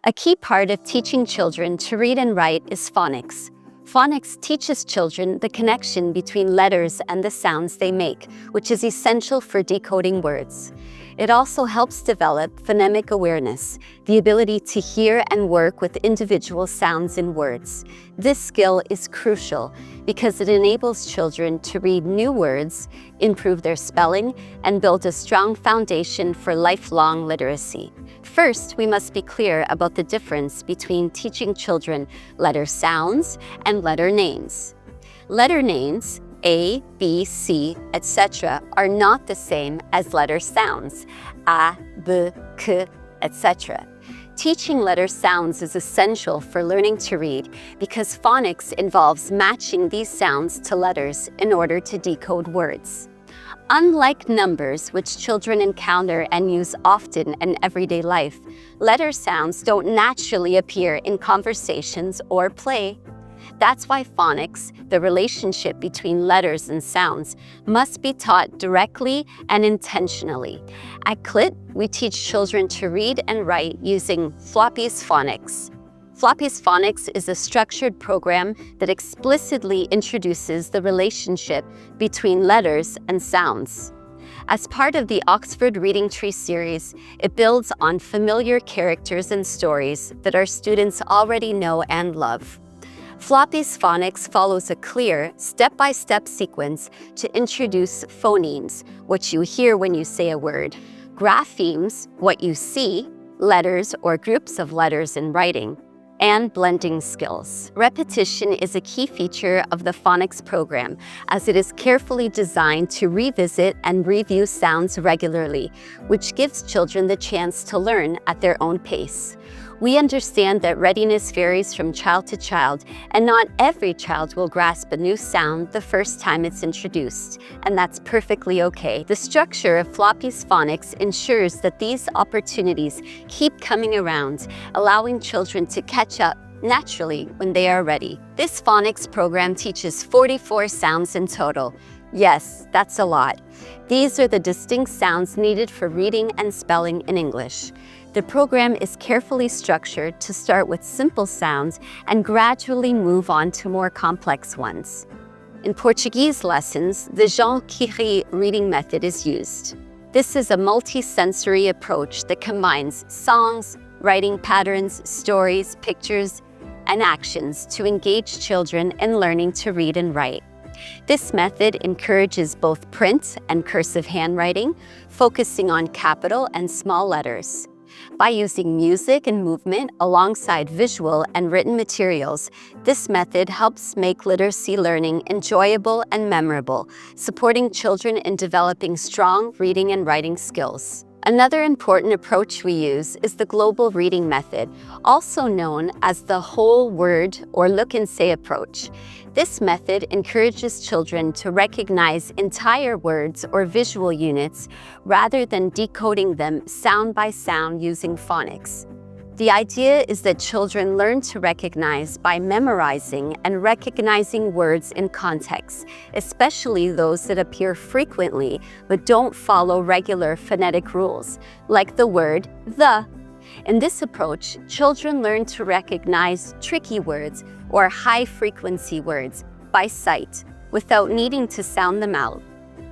A key part of teaching children to read and write is phonics. Phonics teaches children the connection between letters and the sounds they make, which is essential for decoding words. It also helps develop phonemic awareness, the ability to hear and work with individual sounds in words. This skill is crucial because it enables children to read new words, improve their spelling, and build a strong foundation for lifelong literacy. First, we must be clear about the difference between teaching children letter sounds and letter names. Letter names, A, B, C, etc., are not the same as letter sounds, A, B, K, etc. Teaching letter sounds is essential for learning to read because phonics involves matching these sounds to letters in order to decode words. Unlike numbers, which children encounter and use often in everyday life, letter sounds don't naturally appear in conversations or play. That's why phonics, the relationship between letters and sounds, must be taught directly and intentionally. At CLIT, we teach children to read and write using Floppy's Phonics. Floppy's Phonics is a structured program that explicitly introduces the relationship between letters and sounds. As part of the Oxford Reading Tree series, it builds on familiar characters and stories that our students already know and love. Floppy's Phonics follows a clear, step-by-step sequence to introduce phonemes, what you hear when you say a word, graphemes, what you see, letters or groups of letters in writing, and blending skills. Repetition is a key feature of the phonics program, as it is carefully designed to revisit and review sounds regularly, which gives children the chance to learn at their own pace. We understand that readiness varies from child to child, and not every child will grasp a new sound the first time it's introduced, and that's perfectly okay. The structure of Floppy's Phonics ensures that these opportunities keep coming around, allowing children to catch up naturally when they are ready. This phonics program teaches 44 sounds in total. Yes, that's a lot. These are the distinct sounds needed for reading and spelling in English. The program is carefully structured to start with simple sounds and gradually move on to more complex ones. In Portuguese lessons, the Jean Curie reading method is used. This is a multi-sensory approach that combines songs, writing patterns, stories, pictures, and actions to engage children in learning to read and write. This method encourages both print and cursive handwriting, focusing on capital and small letters. By using music and movement alongside visual and written materials, this method helps make literacy learning enjoyable and memorable, supporting children in developing strong reading and writing skills. Another important approach we use is the global reading method, also known as the whole word or look and say approach. This method encourages children to recognize entire words or visual units rather than decoding them sound by sound using phonics. The idea is that children learn to recognize by memorizing and recognizing words in context, especially those that appear frequently but don't follow regular phonetic rules, like the word the. In this approach, children learn to recognize tricky words or high-frequency words by sight without needing to sound them out.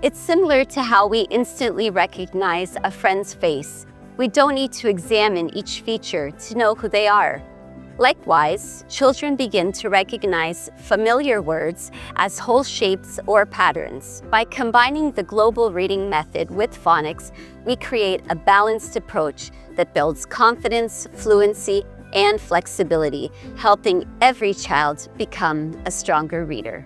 It's similar to how we instantly recognize a friend's face. We don't need to examine each feature to know who they are. Likewise, children begin to recognize familiar words as whole shapes or patterns. By combining the global reading method with phonics, we create a balanced approach that builds confidence, fluency, and flexibility, helping every child become a stronger reader.